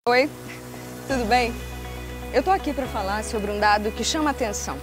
Oi, tudo bem? Eu tô aqui para falar sobre um dado que chama atenção.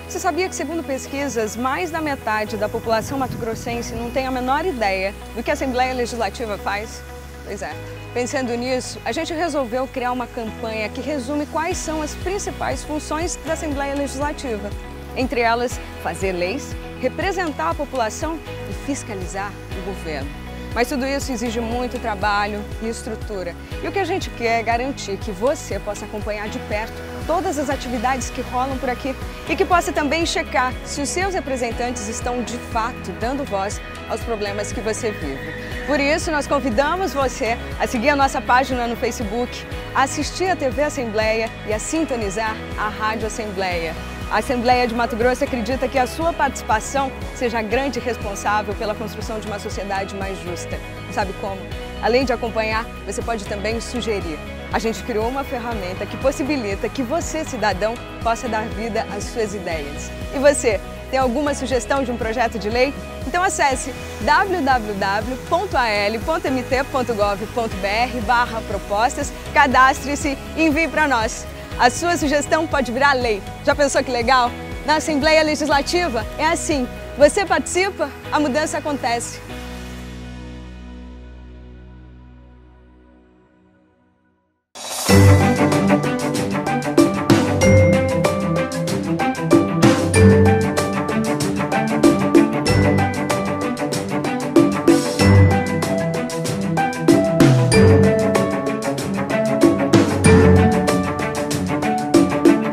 Você sabia que, segundo pesquisas, mais da metade da população mato-grossense não tem a menor ideia do que a Assembleia Legislativa faz? Pois é. Pensando nisso, a gente resolveu criar uma campanha que resume quais são as principais funções da Assembleia Legislativa. Entre elas, fazer leis, representar a população e fiscalizar o governo. Mas tudo isso exige muito trabalho e estrutura. E o que a gente quer é garantir que você possa acompanhar de perto todas as atividades que rolam por aqui e que possa também checar se os seus representantes estão de fato dando voz aos problemas que você vive. Por isso, nós convidamos você a seguir a nossa página no Facebook, a assistir a TV Assembleia e a sintonizar a Rádio Assembleia. A Assembleia de Mato Grosso acredita que a sua participação seja a grande responsável pela construção de uma sociedade mais justa. Sabe como? Além de acompanhar, você pode também sugerir. A gente criou uma ferramenta que possibilita que você, cidadão, possa dar vida às suas ideias. E você, tem alguma sugestão de um projeto de lei? Então acesse www.al.mt.gov.br/propostas, cadastre-se e envie para nós. A sua sugestão pode virar lei. Já pensou que legal? Na Assembleia Legislativa é assim. Você participa, a mudança acontece.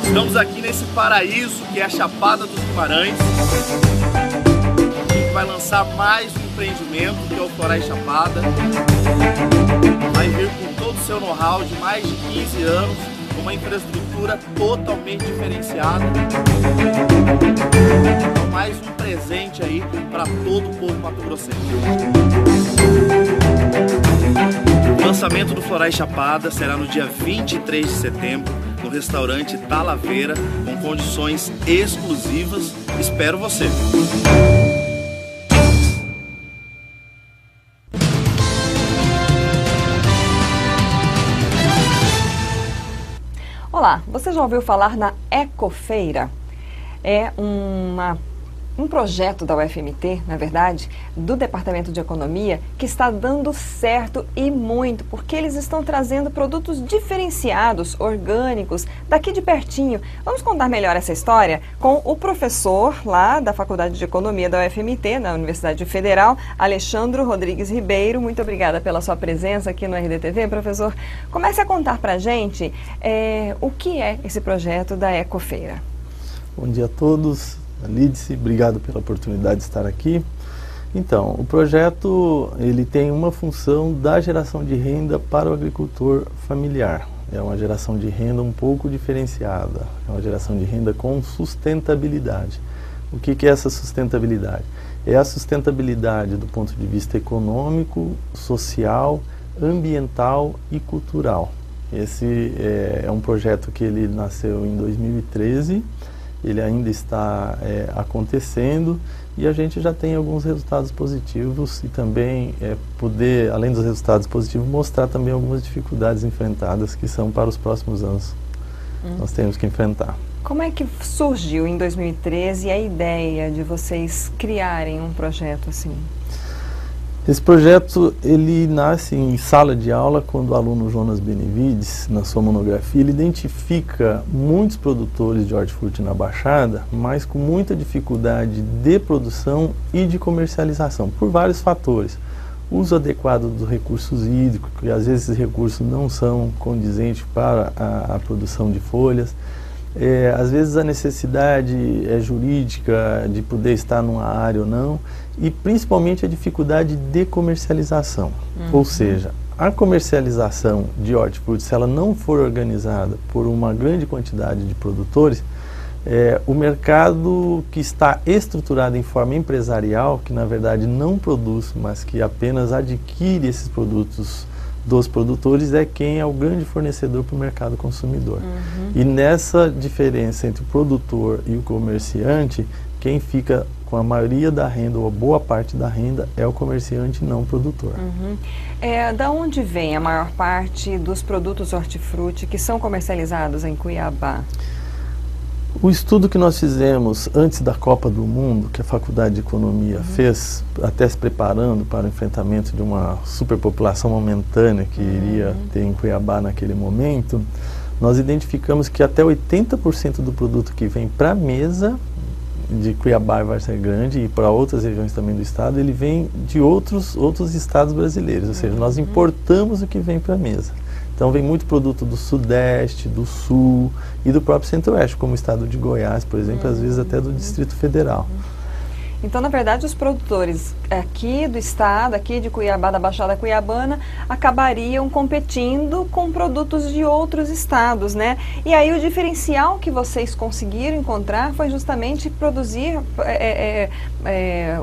Estamos aqui nesse paraíso que é a Chapada dos Guimarães. A gente vai lançar mais um empreendimento que é o Florais Chapada. Vai vir com todo o seu know-how de mais de 15 anos, com uma infraestrutura totalmente diferenciada. Então, mais um presente aí para todo o povo mato-grossense. O lançamento do Florais Chapada será no dia 23 de setembro, no restaurante Talaveira, com condições exclusivas. Espero você! Olá, você já ouviu falar na Ecofeira? É um projeto da UFMT, na verdade, do Departamento de Economia, que está dando certo e muito, porque eles estão trazendo produtos diferenciados, orgânicos, daqui de pertinho. Vamos contar melhor essa história com o professor lá da Faculdade de Economia da UFMT, na Universidade Federal, Alexandro Rodrigues Ribeiro. Muito obrigada pela sua presença aqui no RDTV, professor. Comece a contar pra gente o que é esse projeto da Ecofeira. Bom dia a todos. Lídice, obrigado pela oportunidade de estar aqui. Então, o projeto ele tem uma função da geração de renda para o agricultor familiar. É uma geração de renda um pouco diferenciada, é uma geração de renda com sustentabilidade. O que é essa sustentabilidade? É a sustentabilidade do ponto de vista econômico, social, ambiental e cultural. Esse é um projeto que ele nasceu em 2013. Ele ainda está acontecendo e a gente já tem alguns resultados positivos e também poder, além dos resultados positivos, mostrar também algumas dificuldades enfrentadas que são para os próximos anos. Nós temos que enfrentar. Como é que surgiu em 2013 a ideia de vocês criarem um projeto assim? Esse projeto ele nasce em sala de aula quando o aluno Jonas Benevides, na sua monografia, ele identifica muitos produtores de hortifruti na Baixada, mas com muita dificuldade de produção e de comercialização, por vários fatores. Uso adequado dos recursos hídricos, que às vezes esses recursos não são condizentes para a produção de folhas. Às vezes a necessidade jurídica de poder estar numa área ou não, e principalmente a dificuldade de comercialização. Ou seja, a comercialização de hortifruti, se ela não for organizada por uma grande quantidade de produtores, o mercado que está estruturado em forma empresarial, que na verdade não produz, mas que apenas adquire esses produtos dos produtores, é quem é o grande fornecedor para o mercado consumidor. E nessa diferença entre o produtor e o comerciante quem fica com a maioria da renda, ou a boa parte da renda, é o comerciante não produtor. Da onde vem a maior parte dos produtos hortifruti que são comercializados em Cuiabá? O estudo que nós fizemos antes da Copa do Mundo, que a Faculdade de Economia fez, até se preparando para o enfrentamento de uma superpopulação momentânea que iria ter em Cuiabá naquele momento, nós identificamos que até 80% do produto que vem para a mesa de Cuiabá e Várzea Grande e para outras regiões também do estado, ele vem de outros estados brasileiros, ou seja, nós importamos o que vem para a mesa. Então vem muito produto do Sudeste, do Sul e do próprio Centro-Oeste, como o estado de Goiás, por exemplo, às vezes até do Distrito Federal. Então, na verdade, os produtores aqui do estado, aqui de Cuiabá, da Baixada Cuiabana, acabariam competindo com produtos de outros estados, né? E aí o diferencial que vocês conseguiram encontrar foi justamente produzir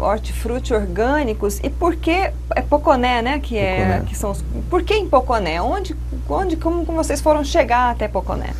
hortifruti orgânicos. E por que Poconé, né? Por que em Poconé? Como vocês foram chegar até Poconé?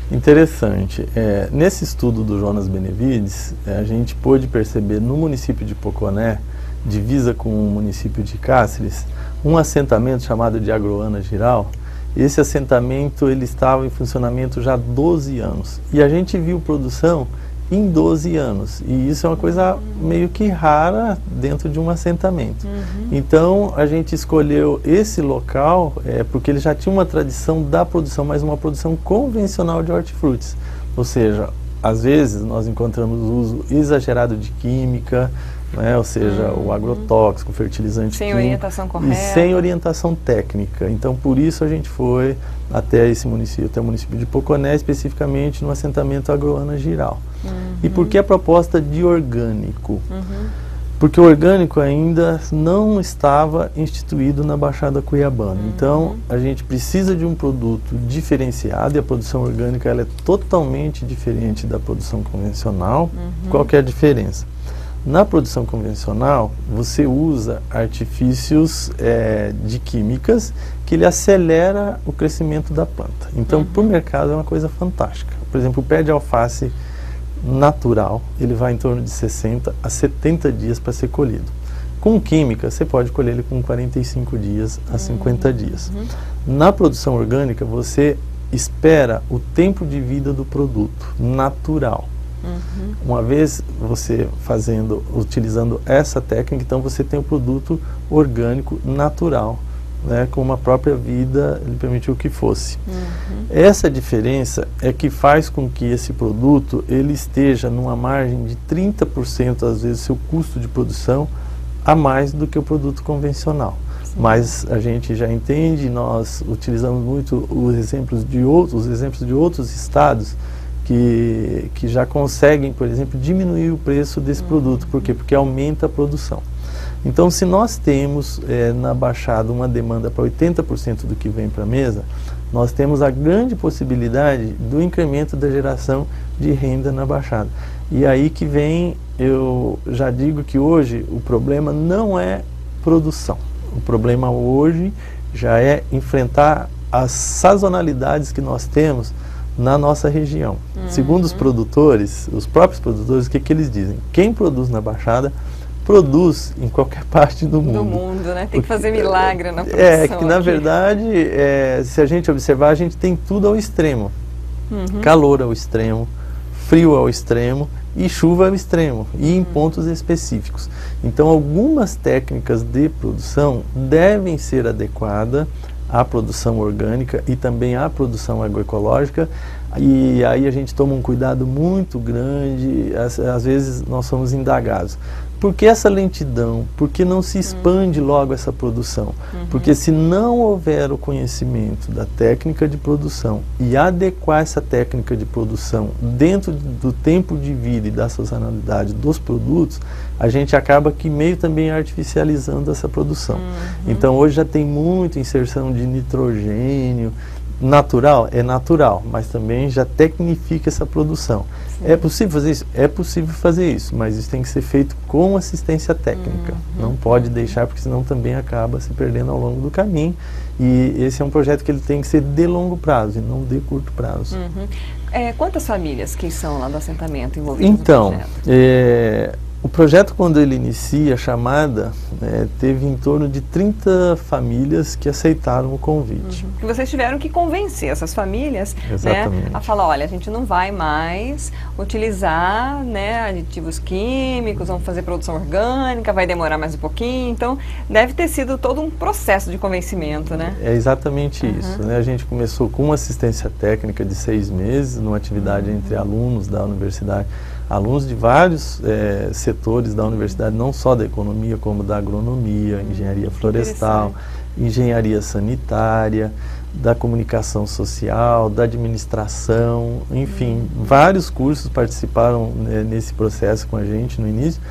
Interessante. Nesse estudo do Jonas Benevides, a gente pôde perceber no município de Poconé, divisa com o município de Cáceres, um assentamento chamado de Agroana Giral. Esse assentamento ele estava em funcionamento já há 12 anos. E a gente viu produção em 12 anos. E isso é uma coisa meio que rara dentro de um assentamento. Então, a gente escolheu esse local porque ele já tinha uma tradição da produção, mas uma produção convencional de hortifrutis. Ou seja, às vezes nós encontramos o uso exagerado de química, né? Ou seja, o agrotóxico, o fertilizante sem químico, orientação correta. E sem orientação técnica. Então, por isso a gente foi até esse município, até o município de Poconé, especificamente no assentamento Agroana Giral. E por que a proposta de orgânico? Porque o orgânico ainda não estava instituído na Baixada Cuiabana. Então, a gente precisa de um produto diferenciado e a produção orgânica ela é totalmente diferente da produção convencional. Qual que é a diferença? Na produção convencional, você usa artifícios de químicas que ele acelera o crescimento da planta. Então, para o mercado é uma coisa fantástica. Por exemplo, o pé de alface natural, ele vai em torno de 60 a 70 dias para ser colhido. Com química, você pode colher ele com 45 dias a 50 dias. Na produção orgânica, você espera o tempo de vida do produto natural. Uma vez você utilizando essa técnica, então você tem o produto orgânico natural, né, com uma própria vida, ele permitiu que fosse. Essa diferença é que faz com que esse produto ele esteja numa margem de 30%, às vezes, seu custo de produção a mais do que o produto convencional. Mas a gente já entende, nós utilizamos muito os exemplos de outros estados que já conseguem, por exemplo, diminuir o preço desse produto. Por quê? Porque aumenta a produção. Então, se nós temos na Baixada uma demanda para 80% do que vem para a mesa, nós temos a grande possibilidade do incremento da geração de renda na Baixada. E aí que vem, eu já digo que hoje o problema não é produção. O problema hoje já é enfrentar as sazonalidades que nós temos na nossa região. Segundo os produtores, os próprios produtores, o que eles dizem? Quem produz na Baixada produz em qualquer parte do mundo. Do mundo, né? Tem que fazer milagre na produção. Que na verdade, se a gente observar, a gente tem tudo ao extremo. Calor ao extremo, frio ao extremo e chuva ao extremo, e em pontos específicos. Então, algumas técnicas de produção devem ser adequadas à produção orgânica e também à produção agroecológica, e aí a gente toma um cuidado muito grande, às vezes nós somos indagados. Por que essa lentidão? Por que não se expande logo essa produção? Porque se não houver o conhecimento da técnica de produção e adequar essa técnica de produção dentro do tempo de vida e da sazonalidade dos produtos, a gente acaba que meio também artificializando essa produção. Então hoje já tem muita inserção de nitrogênio. Natural? É natural, mas também já tecnifica essa produção. É possível fazer isso? É possível fazer isso, mas isso tem que ser feito com assistência técnica. Não pode deixar, porque senão também acaba se perdendo ao longo do caminho. E esse é um projeto que ele tem que ser de longo prazo e não de curto prazo. Quantas famílias que são lá do assentamento envolvidas então, no projeto? O projeto, quando ele inicia a chamada, teve em torno de 30 famílias que aceitaram o convite. E vocês tiveram que convencer essas famílias, né, a falar, olha, a gente não vai mais utilizar, né, aditivos químicos, vamos fazer produção orgânica, vai demorar mais um pouquinho. Então, deve ter sido todo um processo de convencimento, né? É exatamente isso, né? A gente começou com uma assistência técnica de 6 meses, numa atividade entre alunos da universidade, alunos de vários setores da universidade, não só da economia, como da agronomia, engenharia florestal, engenharia sanitária, da comunicação social, da administração, enfim, vários cursos participaram nesse processo com a gente no início.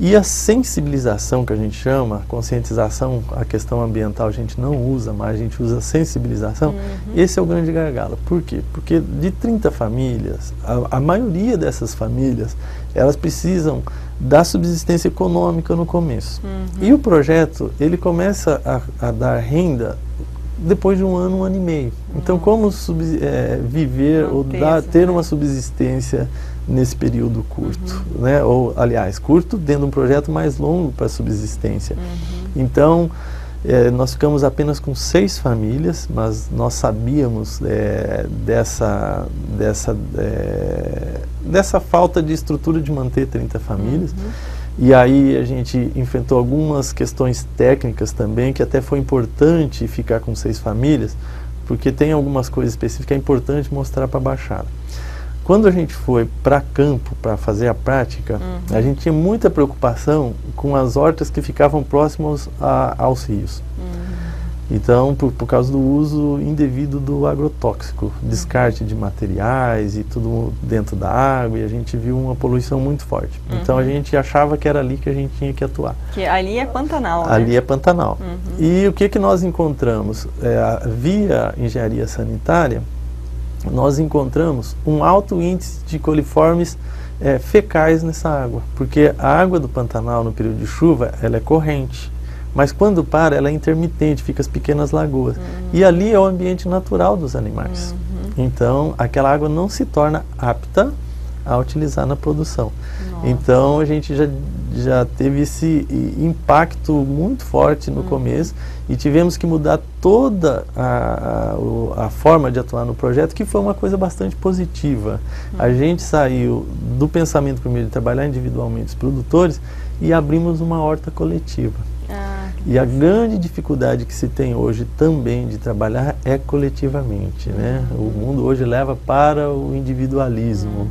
E a sensibilização, que a gente chama, conscientização, a questão ambiental a gente não usa mais, a gente usa sensibilização. Esse é o grande gargalo. Por quê? Porque de 30 famílias, a maioria dessas famílias, elas precisam da subsistência econômica no começo. E o projeto, ele começa a dar renda depois de um ano e meio. Então, como viver ou ter uma subsistência nesse período curto, né? Ou, aliás, curto dentro de um projeto mais longo para subsistência. Então, nós ficamos apenas com 6 famílias, mas nós sabíamos dessa falta de estrutura de manter 30 famílias. E aí a gente enfrentou algumas questões técnicas também, que até foi importante ficar com 6 famílias, porque tem algumas coisas específicas que é importante mostrar para a Baixada. Quando a gente foi para campo para fazer a prática, a gente tinha muita preocupação com as hortas que ficavam próximas aos rios. Então, por causa do uso indevido do agrotóxico, descarte de materiais e tudo dentro da água, e a gente viu uma poluição muito forte. Então, a gente achava que era ali que a gente tinha que atuar. Que ali é Pantanal, né? Ali é Pantanal. E o que nós encontramos? Via engenharia sanitária, nós encontramos um alto índice de coliformes fecais nessa água, porque a água do Pantanal no período de chuva, ela é corrente, mas quando para, ela é intermitente, fica as pequenas lagoas. E ali é o ambiente natural dos animais. Então, aquela água não se torna apta a utilizar na produção. Então, a gente já teve esse impacto muito forte no começo e tivemos que mudar toda a forma de atuar no projeto, que foi uma coisa bastante positiva. A gente saiu do pensamento primeiro de trabalhar individualmente os produtores e abrimos uma horta coletiva. E a grande dificuldade que se tem hoje também de trabalhar é coletivamente, né? O mundo hoje leva para o individualismo.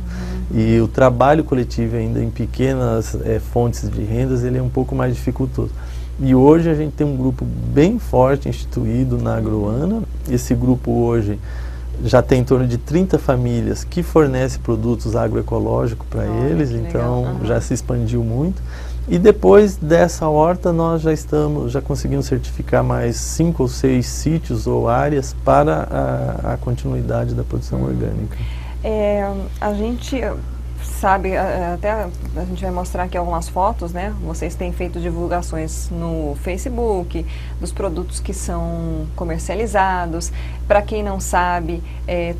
E o trabalho coletivo ainda em pequenas fontes de rendas, ele é um pouco mais dificultoso. E hoje a gente tem um grupo bem forte instituído na Agroana. Esse grupo hoje já tem em torno de 30 famílias que fornecem produtos agroecológicos para eles, então já se expandiu muito. E depois dessa horta nós já conseguimos certificar mais 5 ou 6 sítios ou áreas para a continuidade da produção orgânica. A gente sabe, até a gente vai mostrar aqui algumas fotos, né? Vocês têm feito divulgações no Facebook dos produtos que são comercializados. Para quem não sabe,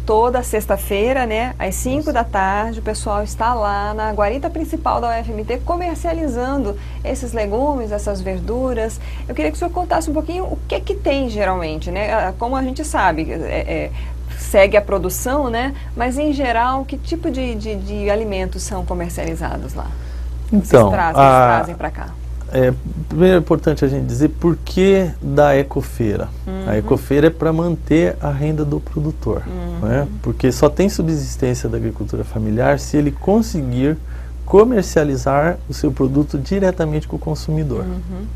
toda sexta-feira, né, às 5 da tarde, o pessoal está lá na guarita principal da UFMT comercializando esses legumes, essas verduras. Eu queria que o senhor contasse um pouquinho o que tem geralmente, né? Como a gente sabe, segue a produção, né? Mas em geral, que tipo de alimentos são comercializados lá? Então, vocês trazem para cá? Primeiro é importante a gente dizer por que da ecofeira. A ecofeira é para manter a renda do produtor, né? Porque só tem subsistência da agricultura familiar se ele conseguir comercializar o seu produto diretamente com o consumidor.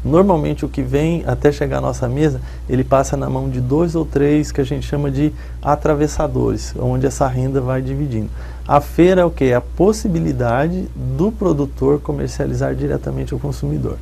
Normalmente o que vem até chegar à nossa mesa, ele passa na mão de 2 ou 3 que a gente chama de atravessadores, onde essa renda vai dividindo. A feira é o que? É a possibilidade do produtor comercializar diretamente ao consumidor.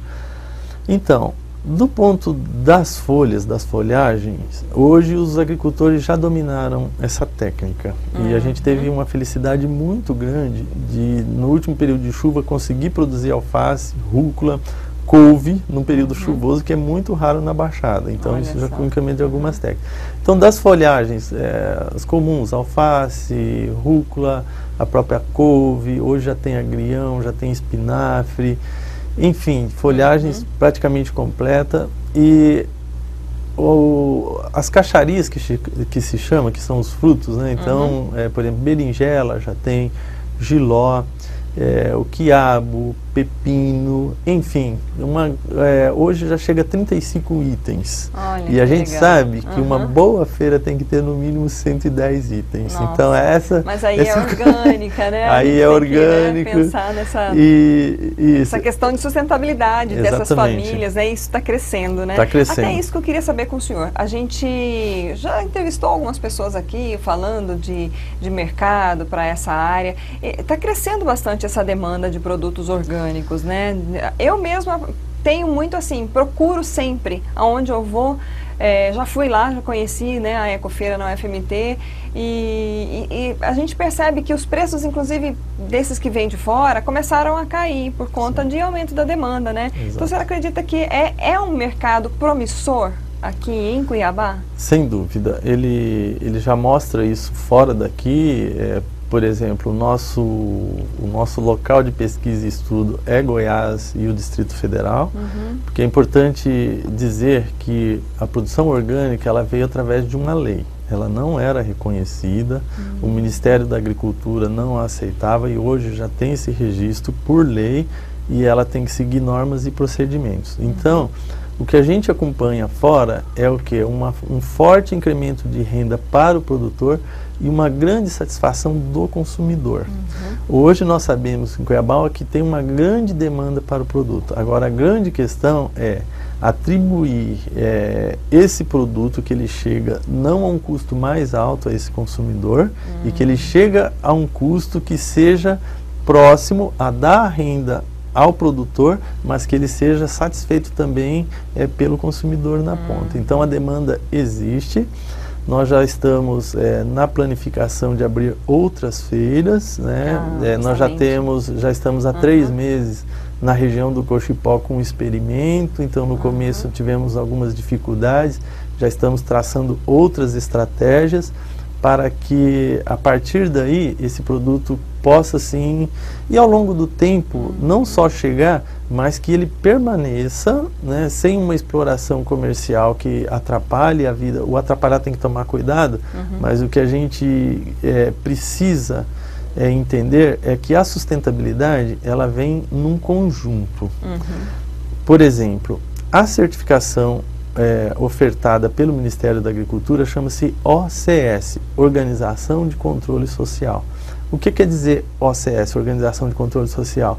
Então, do ponto das folhas, das folhagens, hoje os agricultores já dominaram essa técnica. E a gente teve uma felicidade muito grande de, no último período de chuva, conseguir produzir alface, rúcula, couve num período chuvoso, que é muito raro na Baixada. Então, isso já com o incremento de algumas técnicas. Então, das folhagens, as comuns, alface, rúcula, a própria couve, hoje já tem agrião, já tem espinafre, enfim, folhagens praticamente completa. E as caixarias que se chama, que são os frutos, né? Então, por exemplo, berinjela já tem, jiló, o quiabo, pepino, enfim, hoje já chega a 35 itens. Olha, e a gente legal. Sabe que uma boa feira tem que ter no mínimo 110 itens. Nossa. Então Mas aí é orgânica, né? Aí é orgânico. Que, né, pensar nessa essa questão de sustentabilidade dessas famílias, né? Isso está crescendo, né? Está crescendo. Até isso que eu queria saber com o senhor. A gente já entrevistou algumas pessoas aqui falando de mercado para essa área. Está crescendo bastante essa demanda de produtos orgânicos, né? Eu mesma tenho muito assim, procuro sempre, aonde eu vou, já fui lá, já conheci, né, a Ecofeira na UFMT e a gente percebe que os preços, inclusive, desses que vêm de fora, começaram a cair por conta de aumento da demanda, né? Exato. Então, você acredita que é um mercado promissor aqui em Cuiabá? Sem dúvida. Ele já mostra isso fora daqui. Por exemplo, o nosso local de pesquisa e estudo é Goiás e o Distrito Federal, porque é importante dizer que a produção orgânica ela veio através de uma lei. Ela não era reconhecida, o Ministério da Agricultura não a aceitava e hoje já tem esse registro por lei e ela tem que seguir normas e procedimentos. Então, o que a gente acompanha fora é o quê? Um forte incremento de renda para o produtor e uma grande satisfação do consumidor. Hoje nós sabemos em Cuiabá que tem uma grande demanda para o produto. Agora a grande questão é atribuir esse produto que ele chega não a um custo mais alto a esse consumidor e que ele chega a um custo que seja próximo a dar renda ao produtor, mas que ele seja satisfeito também pelo consumidor na ponta. Então a demanda existe. Nós já estamos na planificação de abrir outras feiras, né? Nós já estamos há 3 meses na região do Cochipó com um experimento, então no começo tivemos algumas dificuldades, já estamos traçando outras estratégias para que a partir daí esse produto possa sim, e ao longo do tempo, não só chegar, mas que ele permaneça, né, sem uma exploração comercial que atrapalhe a vida. O atrapalhar tem que tomar cuidado, mas o que a gente precisa entender é que a sustentabilidade ela vem num conjunto. Por exemplo, a certificação ofertada pelo Ministério da Agricultura chama-se OCS, Organização de Controle Social. O que quer dizer OCS, Organização de Controle Social?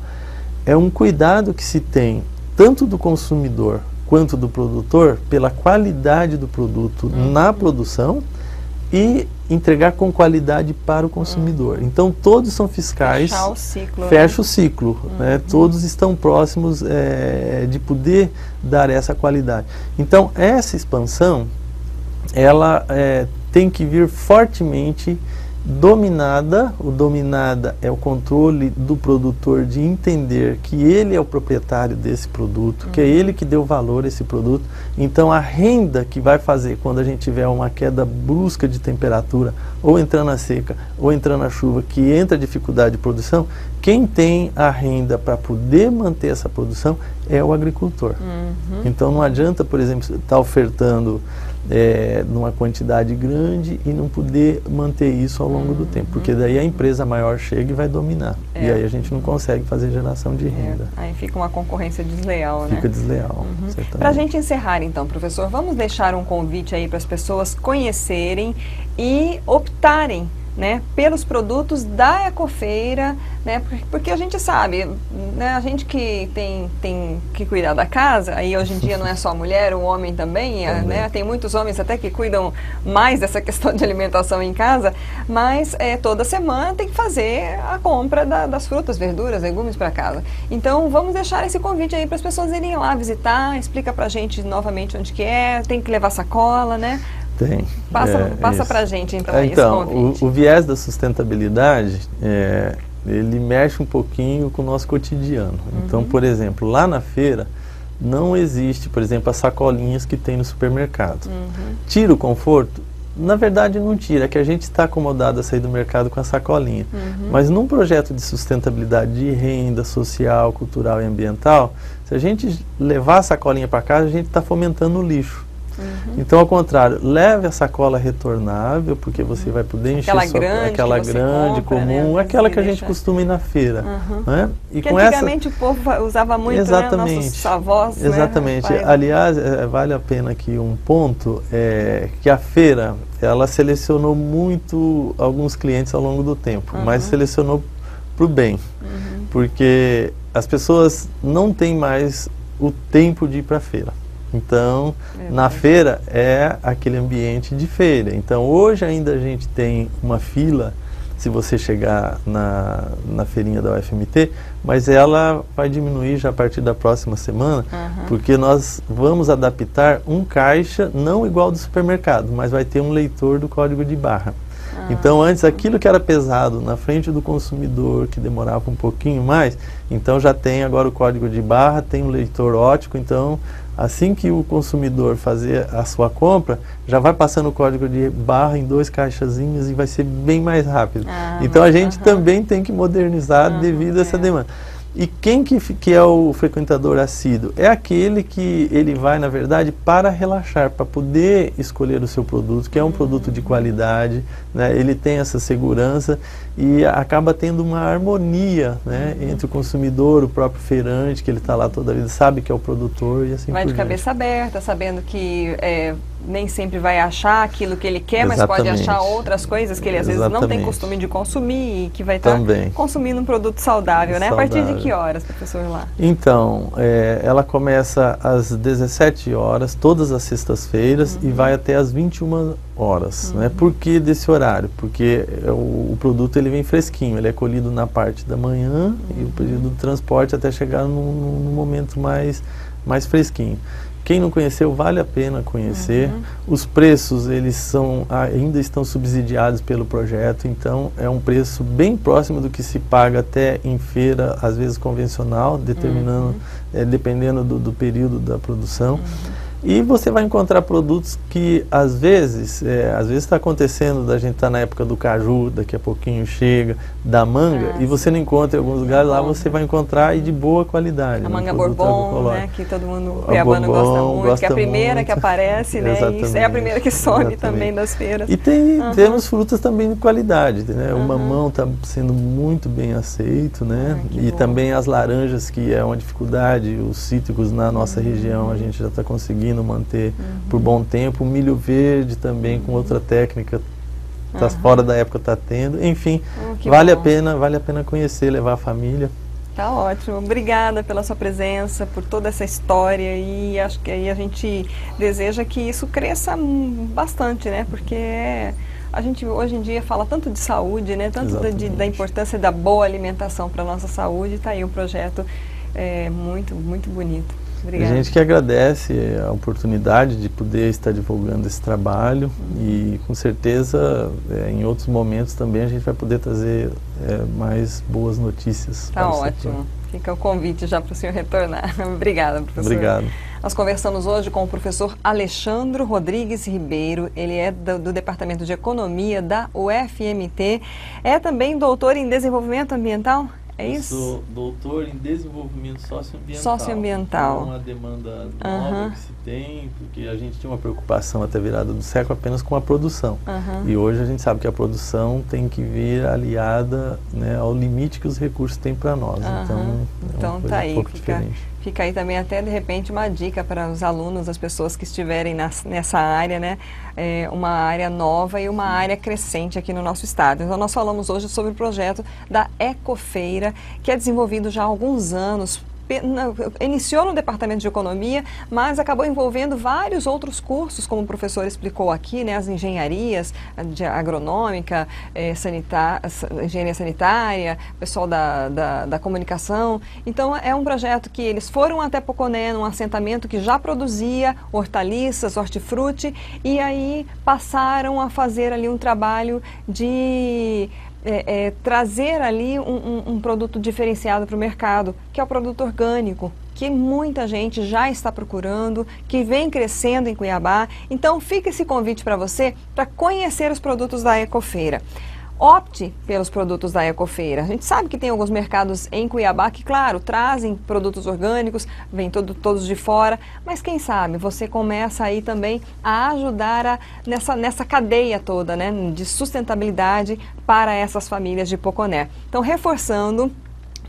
É um cuidado que se tem tanto do consumidor quanto do produtor pela qualidade do produto na produção e entregar com qualidade para o consumidor. Então todos são fiscais. Fechar o ciclo. Fecha o ciclo. Né? Todos estão próximos de poder dar essa qualidade. Então essa expansão ela tem que vir fortemente dominada. O dominada é o controle do produtor de entender que ele é o proprietário desse produto, que é ele que deu valor a esse produto. Então a renda que vai fazer quando a gente tiver uma queda brusca de temperatura, ou entrando na seca, ou entrando na chuva, que entra dificuldade de produção, quem tem a renda para poder manter essa produção é o agricultor. Então não adianta, por exemplo, estar ofertando numa quantidade grande e não poder manter isso ao longo do tempo, porque daí a empresa maior chega e vai dominar, e aí a gente não consegue fazer geração de renda. Aí fica uma concorrência desleal, né? Fica desleal, Para a gente encerrar então, professor, vamos deixar um convite aí para as pessoas conhecerem e optarem, né, pelos produtos da Ecofeira, né, porque a gente sabe, né, a gente que tem que cuidar da casa, aí hoje em dia não é só a mulher, o homem também, né, tem muitos homens até que cuidam mais dessa questão de alimentação em casa, mas toda semana tem que fazer a compra das frutas, verduras, legumes para casa. Então vamos deixar esse convite aí para as pessoas irem lá visitar, explica pra gente novamente onde que tem que levar sacola, né? Tem. Passa pra gente então, esse convite. O viés da sustentabilidade, ele mexe um pouquinho com o nosso cotidiano. Então, por exemplo, lá na feira, não existe, por exemplo, as sacolinhas que tem no supermercado. Tira o conforto? Na verdade não tira, é que a gente está acomodado a sair do mercado com a sacolinha. Mas num projeto de sustentabilidade de renda social, cultural e ambiental, se a gente levar a sacolinha para casa, a gente está fomentando o lixo. Então, ao contrário, leve a sacola retornável, porque você vai poder encher aquela grande, comum, né? Aquela que a gente costuma ir na feira. Né? E que antigamente o povo usava muito, exatamente, né? Nossos avós. Exatamente. Né? Aliás, vale a pena aqui um ponto, que a feira, ela selecionou muito alguns clientes ao longo do tempo, mas selecionou para o bem, porque as pessoas não têm mais o tempo de ir para a feira. Então, na feira é aquele ambiente de feira. Então, hoje ainda a gente tem uma fila, se você chegar na feirinha da UFMT, mas ela vai diminuir já a partir da próxima semana, porque nós vamos adaptar um caixa, não igual do supermercado, mas vai ter um leitor do código de barra. Então, antes, aquilo que era pesado na frente do consumidor, que demorava um pouquinho mais, então já tem agora o código de barra, tem um leitor óptico, então, assim que o consumidor fazer a sua compra, já vai passando o código de barra em 2 caixazinhos e vai ser bem mais rápido. Então, a gente também tem que modernizar devido a essa demanda. E quem que é o frequentador assíduo? É aquele que ele vai, na verdade, para relaxar, para poder escolher o seu produto, que é um produto de qualidade, né? Ele tem essa segurança e acaba tendo uma harmonia, né, entre o consumidor, o próprio feirante, que ele está lá toda a vida, sabe que é o produtor e assim por diante. Vai de cabeça aberta, sabendo que nem sempre vai achar aquilo que ele quer, mas pode achar outras coisas que ele às vezes não tem costume de consumir e que vai estar consumindo um produto saudável, né? A partir de que horas, professor, lá? Então, ela começa às 17 horas, todas as sextas-feiras, e vai até às 21 horas. Né? Por que desse horário? Porque o produto ele vem fresquinho, ele é colhido na parte da manhã e o período do transporte até chegar num momento mais fresquinho. Quem não conheceu, vale a pena conhecer. Os preços, eles ainda estão subsidiados pelo projeto, então é um preço bem próximo do que se paga até em feira, às vezes convencional, dependendo do período da produção. E você vai encontrar produtos que, às vezes está acontecendo da gente estar na época do caju, daqui a pouquinho chega, da manga, e você não encontra em alguns lugares, lá você vai encontrar e de boa qualidade. A manga bourbon, né, que todo mundo cuiabano gosta muito, que é a primeira que aparece, né, e é a primeira que some também das feiras. E temos frutas também de qualidade, né, o mamão está sendo muito bem aceito, né, e também as laranjas, que é uma dificuldade, os cítricos na nossa região, a gente já está conseguindo manter por bom tempo. O milho verde também, com outra técnica, está fora da época, está tendo. Enfim, vale a pena conhecer, levar a família. Tá ótimo. Obrigada pela sua presença, por toda essa história, e acho que aí a gente deseja que isso cresça bastante, né? Porque a gente hoje em dia fala tanto de saúde, né? Tanto da importância da boa alimentação para a nossa saúde. Está aí um projeto muito, muito bonito. Obrigada. A gente que agradece a oportunidade de poder estar divulgando esse trabalho e com certeza em outros momentos também a gente vai poder trazer mais boas notícias. Tá ótimo. Fica o convite já para o senhor retornar. Obrigada, professor. Obrigado. Nós conversamos hoje com o professor Alexandro Rodrigues Ribeiro. Ele é do Departamento de Economia da UFMT. É também doutor em Desenvolvimento Ambiental? É isso? Eu sou doutor em desenvolvimento socioambiental. Socioambiental. É uma demanda nova que se tem, porque a gente tinha uma preocupação até a virada do século apenas com a produção. E hoje a gente sabe que a produção tem que vir aliada, né, ao limite que os recursos têm para nós. Então tá aí, um pouco diferente. Fica aí também até de repente uma dica para os alunos, as pessoas que estiverem nessa área, né? Uma área nova e uma área crescente aqui no nosso estado. Então nós falamos hoje sobre o projeto da Ecofeira, que é desenvolvido já há alguns anos. Iniciou no Departamento de Economia, mas acabou envolvendo vários outros cursos, como o professor explicou aqui, né, as engenharias de agronômica, engenharia sanitária, pessoal da comunicação. Então é um projeto que eles foram até Poconé, num assentamento que já produzia hortaliças, hortifruti, e aí passaram a fazer ali um trabalho de trazer ali um produto diferenciado para o mercado, que é o produto orgânico, que muita gente já está procurando, que vem crescendo em Cuiabá. Então fica esse convite para você para conhecer os produtos da Ecofeira. Opte pelos produtos da Ecofeira. A gente sabe que tem alguns mercados em Cuiabá que, claro, trazem produtos orgânicos, vêm todos de fora, mas quem sabe você começa aí também a ajudar nessa cadeia toda, né, de sustentabilidade para essas famílias de Poconé. Então, reforçando,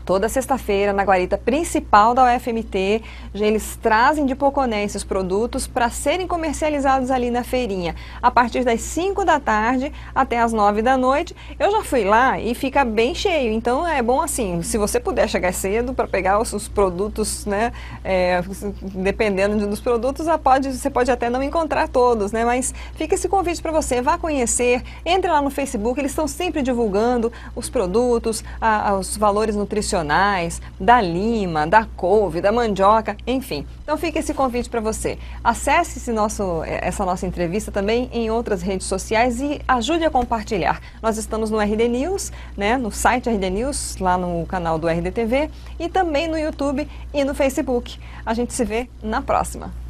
toda sexta-feira, na guarita principal da UFMT, eles trazem de Poconé esses produtos para serem comercializados ali na feirinha, a partir das 5 da tarde até as 9 da noite. Eu já fui lá e fica bem cheio, então é bom assim, se você puder chegar cedo para pegar os produtos, né, dependendo dos produtos, você pode até não encontrar todos, né, mas fica esse convite para você, vá conhecer, entre lá no Facebook, eles estão sempre divulgando os produtos, os valores nutricionais, da lima, da couve, da mandioca, enfim. Então fica esse convite para você. Acesse essa nossa entrevista também em outras redes sociais e ajude a compartilhar. Nós estamos no RD News, né, no site RD News, lá no canal do RDTV e também no YouTube e no Facebook. A gente se vê na próxima.